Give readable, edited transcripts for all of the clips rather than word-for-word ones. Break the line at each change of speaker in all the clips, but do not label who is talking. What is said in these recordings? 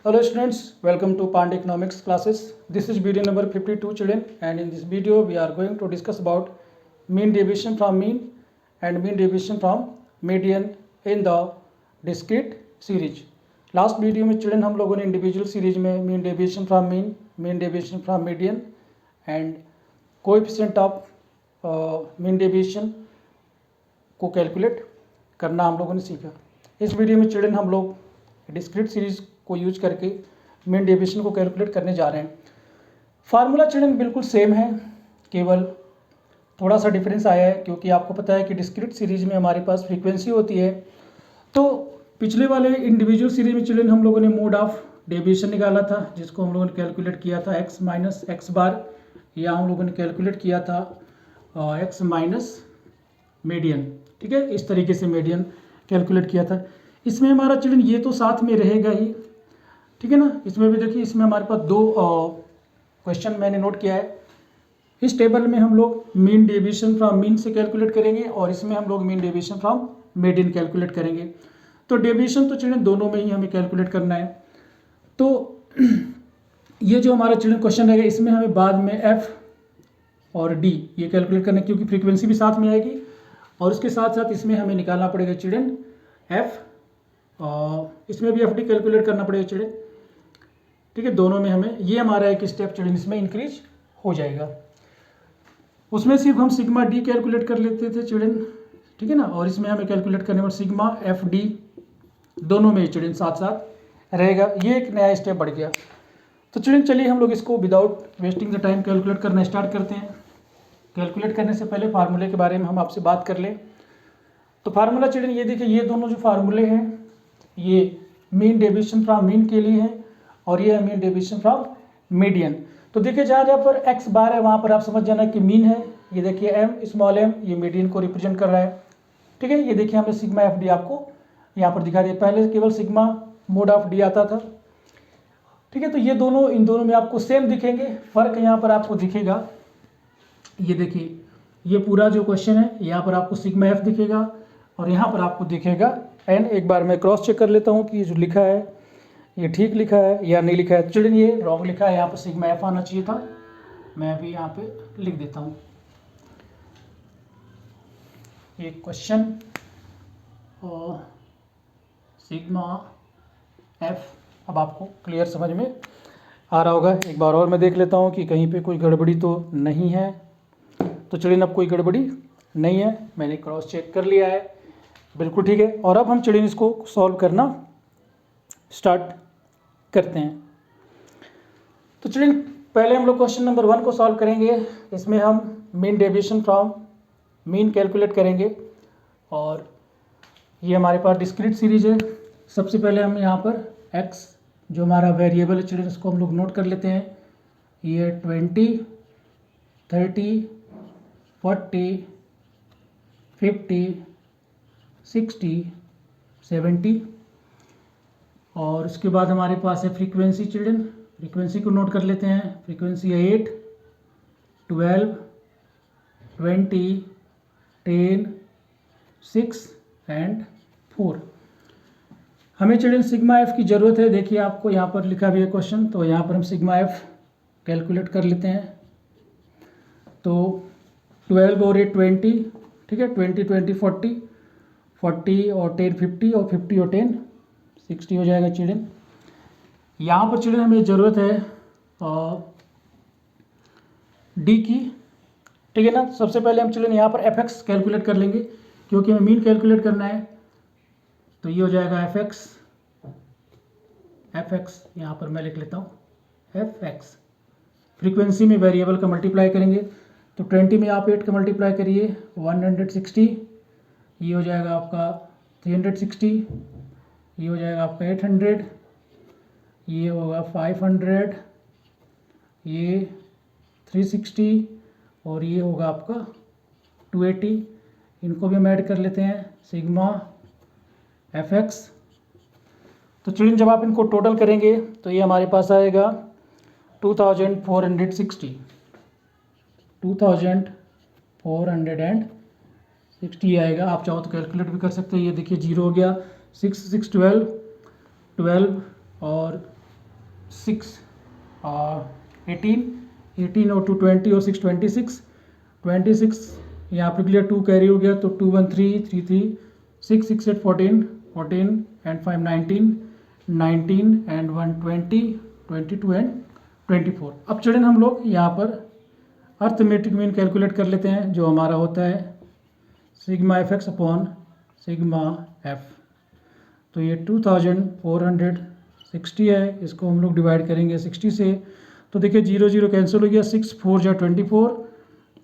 Hello students, welcome to Pandey Economics classes. This is video number 52 children, and in this video we are going to discuss about mean deviation from mean and mean deviation from median in the discrete series. Last video में children हम लोगों ने individual series में mean deviation from mean, mean deviation from median and coefficient of mean deviation को calculate करना हम लोगों ने सीखा। इस वीडियो में चिल्ड्रन हम लोग डिस्क्रीट सीरीज को यूज करके मीन डेविएशन को कैलकुलेट करने जा रहे हैं। फार्मूला चिल्ड्रन बिल्कुल सेम है, केवल थोड़ा सा डिफरेंस आया है क्योंकि आपको पता है कि डिस्क्रीट सीरीज में हमारे पास फ्रीक्वेंसी होती है। तो पिछले वाले इंडिविजुअल सीरीज में चिल्ड्रन हम लोगों ने मोड ऑफ डेविएशन निकाला था, जिसको हम लोगों ने कैलकुलेट किया था x माइनस एक्स बार, या हम लोगों ने कैलकुलेट किया था x माइनस मीडियन। ठीक है, इस तरीके से मीडियन कैलकुलेट किया था। इसमें हमारा चिल्ड्रन ये तो साथ में रहेगा ही, ठीक है ना। इसमें भी देखिए, इसमें हमारे पास दो क्वेश्चन मैंने नोट किया है। इस टेबल में हम लोग मीन डेविएशन फ्रॉम मीन से कैलकुलेट करेंगे और इसमें हम लोग mean deviation from median calculate करेंगे। तो डेविएशन तो चिल्ड्रन दोनों में ही हमें कैलकुलेट करना है। तो ये जो हमारा चिल्ड्रन क्वेश्चन रहेगा, इसमें हमें बाद में एफ और डी ये कैलकुलेट करना है, क्योंकि फ्रीक्वेंसी भी साथ में आएगी और उसके साथ साथ इसमें हमें निकालना पड़ेगा चिल्ड्रन एफ, इसमें भी एफ डी कैलकुलेट करना पड़ेगा चिल्ड्रन। ठीक है, दोनों में हमें ये हमारा एक स्टेप चिल्ड्रन इसमें इंक्रीज हो जाएगा। उसमें सिर्फ हम सिग्मा डी कैलकुलेट कर लेते थे चिल्ड्रन, ठीक है ना, और इसमें हमें कैलकुलेट करने में सिग्मा एफ डी दोनों में चिल्ड्रन साथ साथ रहेगा। ये एक नया स्टेप बढ़ गया। तो चिल्ड्रन चलिए हम लोग इसको without wasting the time calculate करना स्टार्ट करते हैं। कैलकुलेट करने से पहले फार्मूले के बारे में हम आपसे बात कर लें। तो फार्मूला चिल्ड्रन ये देखिए, ये दोनों जो फार्मूले हैं ये मीन डेविएशन फ्रॉम मीन के लिए है और ये है मीन डेविएशन फ्रॉम मीडियन। तो देखिए, जहाँ जहाँ पर एक्स बार है वहाँ पर आप समझ जाना कि मीन है। ये देखिए एम स्मॉल एम, ये मीडियन को रिप्रेजेंट कर रहा है। ठीक है, ये देखिए हमें सिग्मा एफ डी आपको यहाँ पर दिखा दिया। पहले केवल सिग्मा मोड ऑफ डी आता था। ठीक है, तो ये दोनों इन दोनों में आपको सेम दिखेंगे। फर्क यहाँ पर आपको दिखेगा, ये देखिए ये पूरा जो क्वेश्चन है यहाँ पर आपको सिग्मा एफ दिखेगा और यहाँ पर आपको दिखेगा एन। एक बार मैं क्रॉस चेक कर लेता हूँ कि ये जो लिखा है ये ठीक लिखा है या नहीं लिखा है। चिल्ड्रन ये रॉन्ग लिखा है, यहाँ पर सिग्मा एफ आना चाहिए था। मैं भी यहाँ पे लिख देता हूँ ये क्वेश्चन सिग्मा एफ। अब आपको क्लियर समझ में आ रहा होगा। एक बार और मैं देख लेता हूँ कि कहीं पे कोई गड़बड़ी तो नहीं है। तो चिल्ड्रन अब कोई गड़बड़ी नहीं है, मैंने क्रॉस चेक कर लिया है, बिल्कुल ठीक है। और अब हम चिल्ड्रन इसको सॉल्व करना स्टार्ट करते हैं। तो चिल्ड्रन पहले हम लोग क्वेश्चन नंबर 1 को सॉल्व करेंगे। इसमें हम mean deviation from mean calculate करेंगे और ये हमारे पास डिस्क्रीट सीरीज है। सबसे पहले हम यहाँ पर x जो हमारा वेरिएबल है चिल्ड्रन, इसको हम लोग नोट कर लेते हैं। ये 20, 30, 40, 50, 60, 70 और उसके बाद हमारे पास है फ्रीक्वेंसी चिल्ड्रन। फ्रीक्वेंसी को नोट कर लेते हैं। फ्रीक्वेंसी है 8, 12, 20, 10, 6 एंड 4। हमें चिल्ड्रन सिग्मा एफ की ज़रूरत है। देखिए आपको यहाँ पर लिखा भी है क्वेश्चन, तो यहाँ पर हम सिग्मा एफ कैलकुलेट कर लेते हैं। तो 12 और 8 20, ठीक है, 20 20 40, 40 और 10 50 और 50 और 10 60 हो जाएगा चिल्ड्रन। यहाँ पर चिल्ड्रन हमें ज़रूरत है डी की, ठीक है ना। सबसे पहले हम चिल्ड्रन यहाँ पर एफ एक्स कैलकुलेट कर लेंगे क्योंकि हमें मीन कैलकुलेट करना है। तो ये हो जाएगा एफ एक्स, यहाँ पर मैं लिख लेता हूँ एफ एक्स। फ्रीक्वेंसी में वेरिएबल का मल्टीप्लाई करेंगे, तो 20 में आप 8 का मल्टीप्लाई करिए 160, ये हो जाएगा आपका 360, ये हो जाएगा आपका 800, ये होगा 500, ये 360 और ये होगा आपका 280। इनको भी हम ऐड कर लेते हैं सिग्मा एफ एक्स। तो चिल्ड्रन जब आप इनको टोटल करेंगे तो ये हमारे पास आएगा 2460, 2460 आएगा। आप चाहो तो कैलकुलेट भी कर सकते हैं। ये देखिए 0 हो गया, 6 6 12 और 6 18 और 2 20 और 6 26 यहाँ पर क्लियर 2 कैरी हो गया तो 2 1 3 3 3 6 6 8 14 एंड 5 19 एंड 1 20 22 एंड 24। अब चिल्ड्रन हम लोग यहाँ पर अर्थमेटिक मीन कैलकुलेट कर लेते हैं जो हमारा होता है sigma F x upon sigma F. तो ये 2460 है, इसको हम लोग डिवाइड करेंगे 60 से। तो देखिए 0 0 कैंसिल हो गया, 6 4 जा 24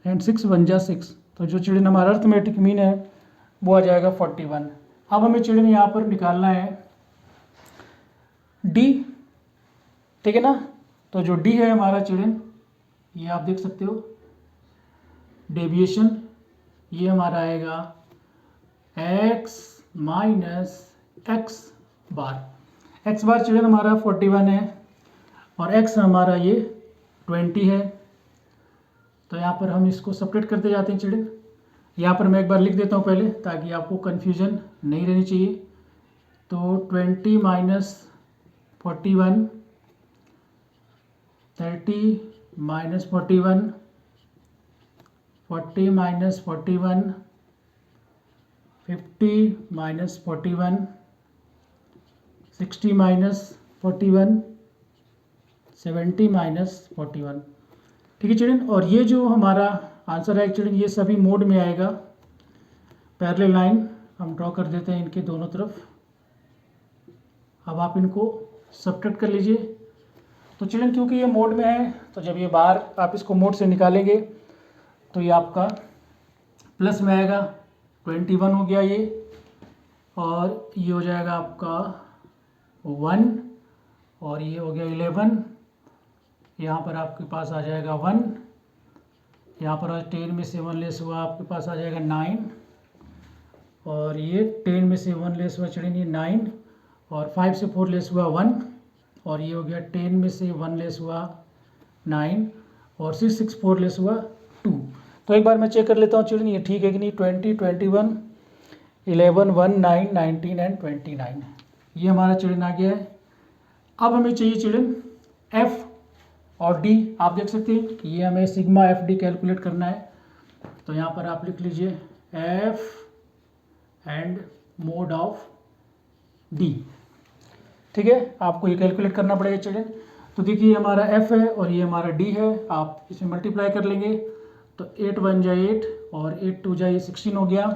एंड 6 1 जा 6। तो जो चिल्ड्रन हमारा अर्थमेटिक मीन है वो आ जाएगा 41। अब हमें चिल्ड्रन यहाँ पर निकालना है डी, ठीक है ना। तो जो डी है हमारा चिल्ड्रन, ये आप देख सकते हो डेविएशन, ये हमारा आएगा x माइनस एक्स बार। एक्स बार चिल्ड्रन हमारा 41 है और x हमारा ये 20 है। तो यहाँ पर हम इसको सेपरेट करते जाते हैं चिल्ड्रन। यहाँ पर मैं एक बार लिख देता हूँ पहले ताकि आपको कन्फ्यूजन नहीं रहनी चाहिए। तो 20 minus 41, 30 minus 41, 40 minus 41, 50 minus 41, 60 minus 41, 70 minus 41। ठीक है चिल्ड्रन। और ये जो हमारा आंसर है चिल्ड्रन ये सभी मोड में आएगा। पैरेलल लाइन हम ड्रॉ कर देते हैं इनके दोनों तरफ। अब आप इनको सब्ट्रैक्ट कर लीजिए। तो चिल्ड्रन क्योंकि ये मोड में है तो जब ये बाहर आप इसको मोड से निकालेंगे तो ये आपका प्लस में आएगा, 21 हो गया ये, और ये हो जाएगा आपका 1 और ये हो गया 11। यहाँ पर आपके पास आ जाएगा 1, यहाँ पर 10 में से 1 लेस हुआ आपके पास आ जाएगा 9, और ये 10 में से 1 लेस हुआ चिल्ड्रन ये 9, और 5 से 4 लेस हुआ 1, और ये हो गया 10 में से 1 लेस हुआ 9, और 6 4 लेस हुआ 2। तो एक बार मैं चेक कर लेता हूँ चिल्ड्रन ये ठीक है कि नहीं। 20 21 11 1 9 19 एंड 29 ये हमारा चिल्ड्रन आ गया है। अब हमें चाहिए चिल्ड्रन एफ और डी। आप देख सकते हैं कि ये हमें सिग्मा एफ डी कैलकुलेट करना है। तो यहाँ पर आप लिख लीजिए F and mode of D. ठीक है, आपको ये कैलकुलेट करना पड़ेगा चिल्ड्रन। तो देखिए हमारा f है और ये हमारा d है, आप इसमें मल्टीप्लाई कर लेंगे तो 8 1 जा 8 और 8 2 जा ये 16 हो गया।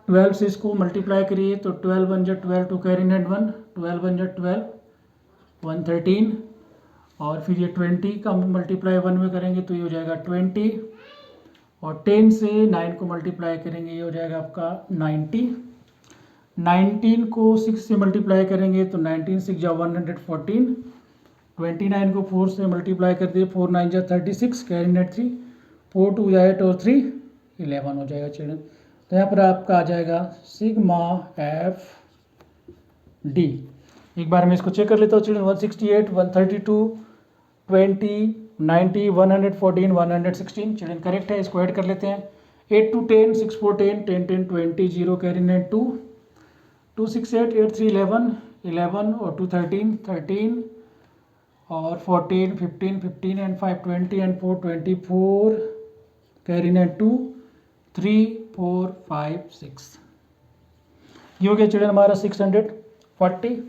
12 से इसको मल्टीप्लाई करिए तो 12 1 जा 12, 2 कैरी नेट 1, 12 1 जा 12, 1 13, और फिर ये 20 का मल्टीप्लाई 1 में करेंगे तो ये हो जाएगा 20, और 10 से 9 को मल्टीप्लाई करेंगे ये हो जाएगा आपका 90। 19 को 6 से मल्टीप्लाई करेंगे तो 19 6 जा 114, 29 को 4 से मल्टीप्लाई कर दिए 4 9 जा 36, कैरी नेट 3, 4 2 जा 8 और 3 11 हो जाएगा चिल्ड्रन। तो यहाँ पर आपका आ जाएगा सिग्मा एफ डी। एक बार मैं इसको चेक कर लेता हूँ चिल्ड्रन। 168 132 20 90 114 116 चिल्ड्रन करेक्ट है। इसको ऐड कर लेते हैं। 8 2 10 6 4 10 10 10 20 0 कैरी नेट 2 2 6 8 8 3 11 11 और 2 13 13 और 14 15 15 एंड 5 20 एंड 4 24 कैरी नेट 2 3 4 5 6। ये हो गया चिल्ड्रन हमारा 640।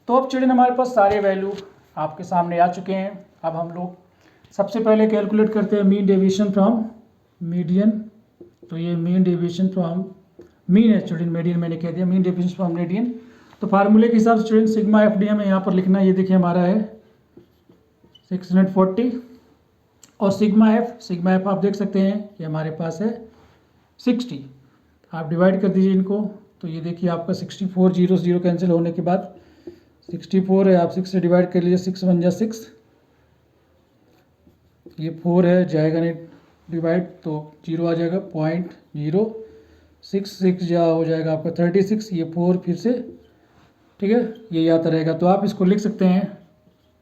तो अब चिल्ड्रन हमारे पास सारे वैल्यू आपके सामने आ चुके हैं। अब हम लोग सबसे पहले कैलकुलेट करते हैं मीन डेविएशन फ्रॉम मीडियन। तो ये मीन डेविएशन फ्रॉम मीन है चिल्ड्रन, मीडियन मैंने कह दिया, मीन डेविएशन फ्रॉम मीडियन। तो फार्मूले के हिसाब से चिल्ड्रन सिग्मा एफ डी हमें यहाँ पर लिखना है। ये देखिए हमारा है 640, और सिग्मा एफ आप देख सकते हैं ये हमारे पास है 60। आप डिवाइड कर दीजिए इनको तो ये देखिए आपका 64 0 0 कैंसिल होने के बाद 64 है, आप 6 से डिवाइड कर लीजिए 6 1 जा 6, ये 4 है जाएगा नहीं डिवाइड तो 0 आ जाएगा 0.0, 6 6 जा हो जाएगा आपका 36, ये 4 फिर से, ठीक है ये आता रहेगा। तो आप इसको लिख सकते हैं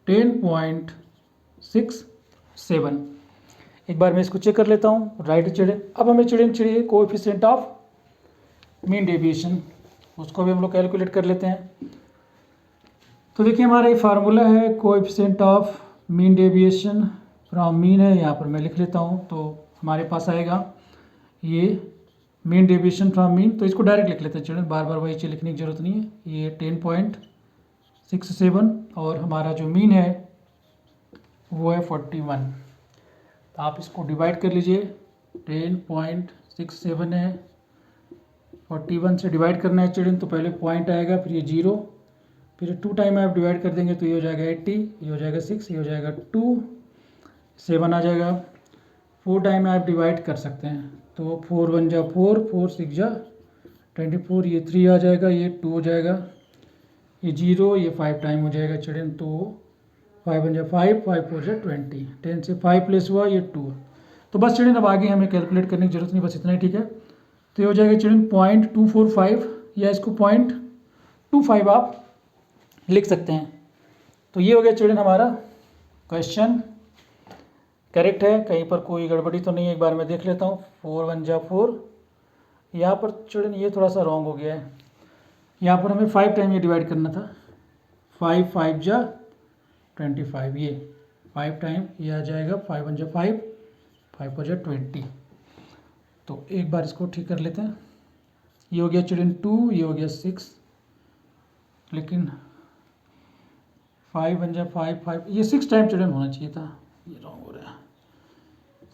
10.67। एक बार मैं इसको चेक कर लेता हूँ राइट चिल्ड्रन। अब हमें चिल्ड्रन चाहिए कोएफिशिएंट ऑफ मीन डेविएशन, उसको भी हम लोग कैलकुलेट कर लेते हैं। तो देखिए हमारा ये फार्मूला है coefficient of mean deviation from mean है, यहाँ पर मैं लिख लेता हूँ। तो हमारे पास आएगा ये मीन डेविएशन फ्रॉम मीन, तो इसको डायरेक्ट लिख लेते हैं चिल्ड्रन, बार बार वही चीज़ लिखने की जरूरत नहीं है। ये 10.67 और हमारा जो मीन है वो है 41। तो आप इसको डिवाइड कर लीजिए, 10.67 है, 41 से डिवाइड करना है चिल्ड्रन। तो पहले पॉइंट आएगा, फिर ये 0, फिर 2 टाइम आप डिवाइड कर देंगे तो ये हो जाएगा 80, ये हो जाएगा 6, ये हो जाएगा 2, 7 आ जाएगा। 4 टाइम आप डिवाइड कर सकते हैं, तो 4 1 जा 4, 4 6 जा 24, ये 3 आ जाएगा, ये 2 हो जाएगा, ये 0, ये 5 टाइम हो जाएगा चिल्ड्रन। तो 5 1 जा 5, 5 4 जा 20, 10 से 5 प्लस हुआ, ये 2। तो बस चिल्ड्रन अब आगे हमें कैलकुलेट करने की जरूरत नहीं, बस इतना ही ठीक है। तो ये हो जाएगा चिल्ड्रन 0.245 या इसको 0.25 आप लिख सकते हैं। तो ये हो गया चिल्ड्रन हमारा क्वेश्चन, करेक्ट है, कहीं पर कोई गड़बड़ी तो नहीं है। एक बार मैं देख लेता हूँ, 4 1 जा 4, यहाँ पर चिल्ड्रन ये थोड़ा सा रॉन्ग हो गया है, यहाँ पर हमें 5 टाइम ये डिवाइड करना था। 5 5 जा 25, ये 5 टाइम ये आ जाएगा, 5 1 जा 5, 5 4 जा 20। तो एक बार इसको ठीक कर लेते हैं। ये हो गया चिल्ड्रन 2, ये हो गया 6, लेकिन 5 1 जा 5 5, ये 6 टाइम चिल्ड्रन होना चाहिए था, ये रॉन्ग हो रहा है।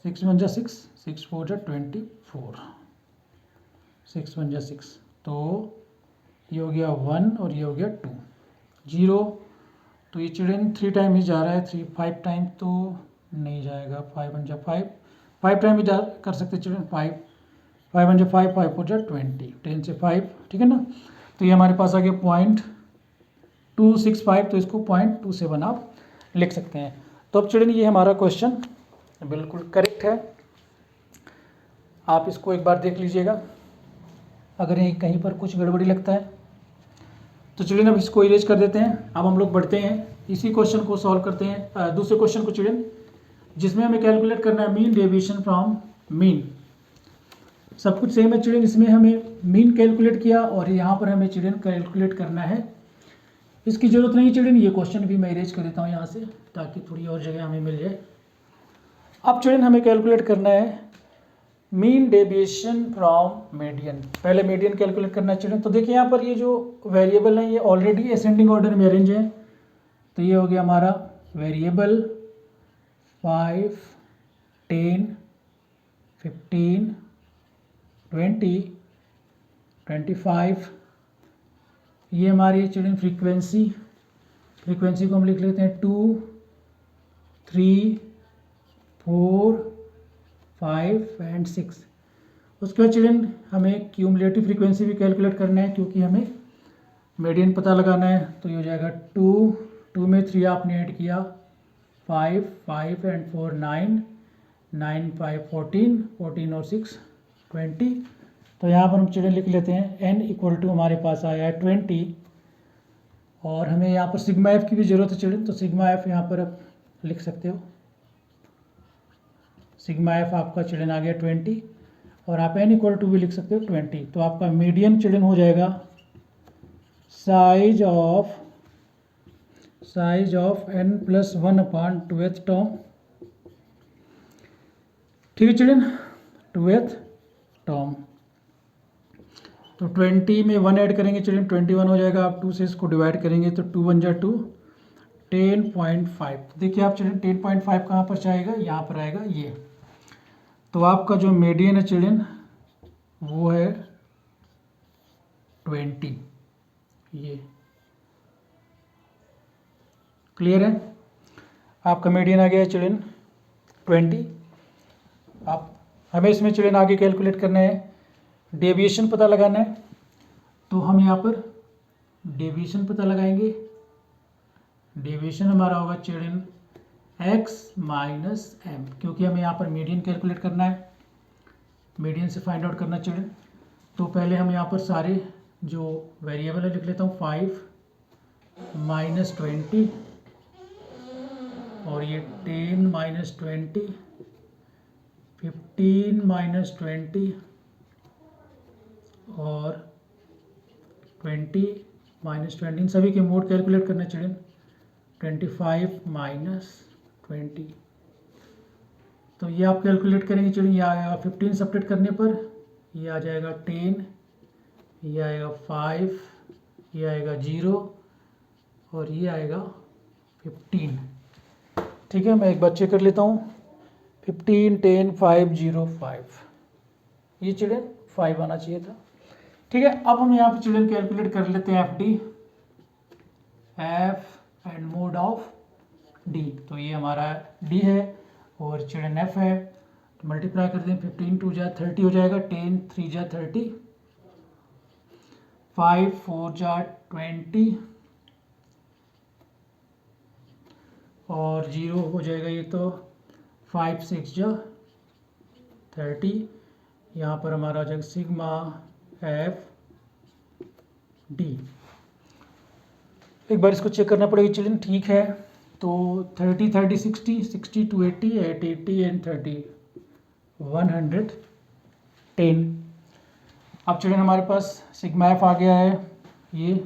6 1 जा 6, 6 4 जा 24, 6 1 जा 6, तो ये हो गया 1 और ये हो गया 2, 0। तो ये चिल्ड्रन 3 टाइम ही जा रहा है, 3 5 टाइम तो नहीं जाएगा। 5 1 जा 5, 5 टाइम ही जा कर सकते चिल्ड्रन, 5 5 1 जा 5, 5 4 जा 20, 10 से 5, ठीक है ना। तो ये हमारे पास आ गया 0.265, तो इसको 0.27 आप लिख सकते हैं। तो अब चिल्ड्रन ये हमारा क्वेश्चन बिल्कुल करेक्ट है, आप इसको एक बार देख लीजिएगा। अगर ये कहीं पर कुछ गड़बड़ी लगता है तो चिल्ड्रन अब इसको इरेज कर देते हैं। अब हम लोग बढ़ते हैं, इसी क्वेश्चन को सॉल्व करते हैं, दूसरे क्वेश्चन को चिल्ड्रन, जिसमें हमें कैलकुलेट करना है मीन डेविएशन फ्रॉम मीन। सब कुछ सेम है चिल्ड्रन, इसमें हमें मीन कैलकुलेट किया और यहाँ पर हमें चिल्ड्रन कैलकुलेट करना है। इसकी ज़रूरत नहीं चिल्ड्रन, ये क्वेश्चन भी मैं इरेज कर देता हूँ यहाँ से, ताकि थोड़ी और जगह हमें मिल जाए। अब चिल्ड्रन हमें कैलकुलेट करना है मीन डेविएशन फ्रॉम मीडियन। पहले मीडियन कैलकुलेट करना है चिल्ड्रन। तो देखिए यहाँ पर ये जो वेरिएबल हैं ये ऑलरेडी असेंडिंग ऑर्डर में अरेंज हैं। तो ये हो गया हमारा वेरिएबल 5 10 15 20 25। ये हमारी चिल्ड्रन फ्रीक्वेंसी को हम लिख लेते हैं 2 3 4 5 एंड 6। उसके बाद चिल्ड्रन हमें क्यूमुलेटिव फ्रीक्वेंसी भी कैलकुलेट करना है, क्योंकि हमें मीडियन पता लगाना है। तो ये हो जाएगा 2 में 3 आपने ऐड किया, 5 एंड 4 9, 9 5 14, 14 और 6 20। तो यहाँ पर हम चिल्ड्रन लिख लेते हैं n इक्वल टू हमारे पास आया है 20, और हमें यहाँ पर सिग्मा एफ की भी ज़रूरत है चिल्ड्रन। तो सिग्मा एफ यहाँ पर आप लिख सकते हो, सिग्मा एफ आपका चिल्ड्रन आ गया 20, और आप n इक्वल टू भी लिख सकते हो 20। तो आपका मीडियन चिल्ड्रन हो जाएगा size of n plus 1/2th term, ठीक है चिल्ड्रन, 2th टर्म। तो 20 में 1 ऐड करेंगे चिल्ड्रन, 21 हो जाएगा। आप 2 से इसको डिवाइड करेंगे तो 2 1 जा 2, 10.5। देखिए आप चिल्ड्रन 10.5 कहाँ पर जाएगा, यहाँ पर आएगा ये। तो आपका जो मीडियन है चिल्ड्रन वो है 20, ये क्लियर है। आपका मीडियन आ गया है चिल्ड्रन 20। आप हमें इसमें चिल्ड्रन आगे कैलकुलेट करना है, डेविएशन पता लगाना है। तो हम यहाँ पर डेविएशन पता लगाएंगे। डेविएशन हमारा होगा चिल्ड्रन x माइनस m, क्योंकि हमें यहाँ पर मीडियन कैलकुलेट करना है, मीडियन से फाइंड आउट करना चिल्ड्रन। तो पहले हम यहाँ पर सारे जो वेरिएबल है लिख लेता हूँ, 5 माइनस 20, और ये 10 माइनस 20, 15 माइनस 20, और 20 -20, इन सभी के मोड कैलकुलेट करना चिल्ड्रन। 25 - 20, तो ये आप कैलकुलेट करेंगे चिल्ड्रन, ये आएगा 15 सब्ट्रैक्ट करने पर, ये आ जाएगा 10, ये आएगा 5, ये आएगा 0 और ये आएगा 15। ठीक है, मैं एक बार चेक कर लेता हूँ। 15, 10, 5, 0, 5, ये चिल्ड्रन 5 आना चाहिए था। ठीक है, अब हम यहाँ पे चिल्ड्रन कैलकुलेट कर लेते हैं FD, F and mode of D। तो ये हमारा D है और चिल्ड्रन F है, तो मल्टीप्लाई कर दें। 15 2 जा 30 हो जाएगा, 10 3 जा 30, 5 4 जा 20 और 0 हो जाएगा ये, तो 5 6 जा 30। यहाँ पर हमारा आ जाएगा सिग्मा FD। एक बार इसको चेक करना पड़ेगा चिल्ड्रन। ठीक है, तो 30 30 60, 60 to 80, 80 एंड 30, 110। अब चिल्ड्रन हमारे पास सिग्मा F आ गया है ये,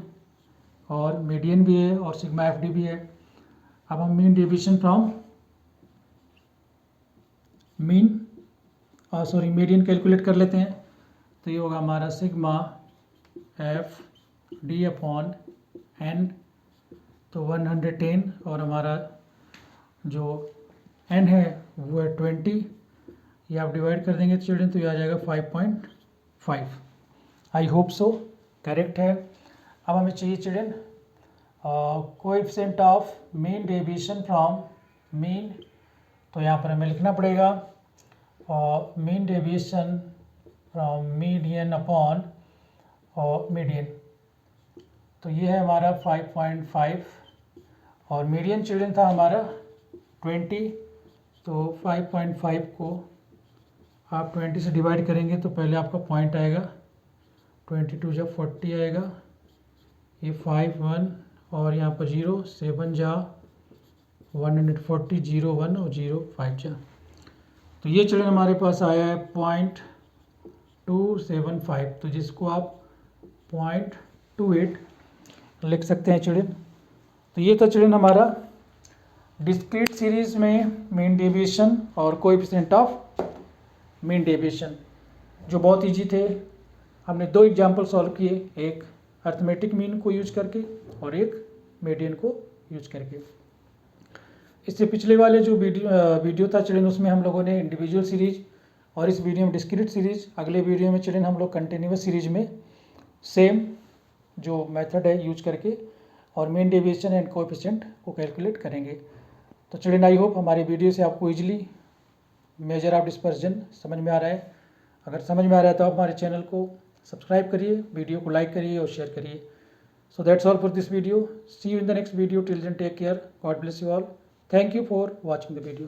और मीडियन भी है और सिग्मा FD भी है। अब हम mean deviation from median calculate कर लेते हैं। तो ये होगा हमारा सिग्मा FD अपॉन N, तो 110, और हमारा जो N है वो है 20, ये आप डिवाइड कर देंगे चिल्ड्रन, तो ये आ जाएगा 5.5। आई होप सो करेक्ट है। अब हमें चाहिए children coefficient of mean deviation from mean. तो यहाँ पर हमें लिखना पड़ेगा mean deviation from median upon median. तो ये है हमारा 5.5 और मीडियन चिल्ड्रन था हमारा 20। तो 5.5 को आप 20 से डिवाइड करेंगे तो पहले आपका पॉइंट आएगा, 22 जा 40 आएगा, ये 5 1 और यहाँ पर 0 7 जा 140, 0 1 और 0 5 जा। तो ये चिल्ड्रन हमारे पास आया है 0.275, तो जिसको आप 0.28 लिख सकते हैं चिल्ड्रन। तो ये था चिल्ड्रन हमारा डिस्क्रीट सीरीज में मीन डेविएशन और कोएफिशिएंट ऑफ मीन डेविएशन, जो बहुत इजी थे। हमने 2 एग्जाम्पल सॉल्व किए, एक अर्थमेटिक मीन को यूज करके और एक मीडियन को यूज करके। इससे पिछले वाले जो वीडियो था चिल्ड्रन, उसमें हम लोगों ने इंडिविजुअल सीरीज और इस वीडियो में डिस्क्रीट सीरीज। अगले वीडियो में चिल्ड्रन हम लोग कंटिन्यूअस सीरीज में सेम जो मेथड है यूज करके और मीन डेविएशन एंड कोएफिशिएंट को कैलकुलेट करेंगे। तो चिल्ड्रन आई होप हमारी वीडियो से आपको इजीली मेजर ऑफ डिस्पर्जन समझ में आ रहा है। अगर समझ में आ रहा है तो आप हमारे चैनल को सब्सक्राइब करिए, वीडियो को लाइक करिए और शेयर करिए। So that's all for this video. See you in the next video. Till then take care, God bless you all. Thank you for watching the video.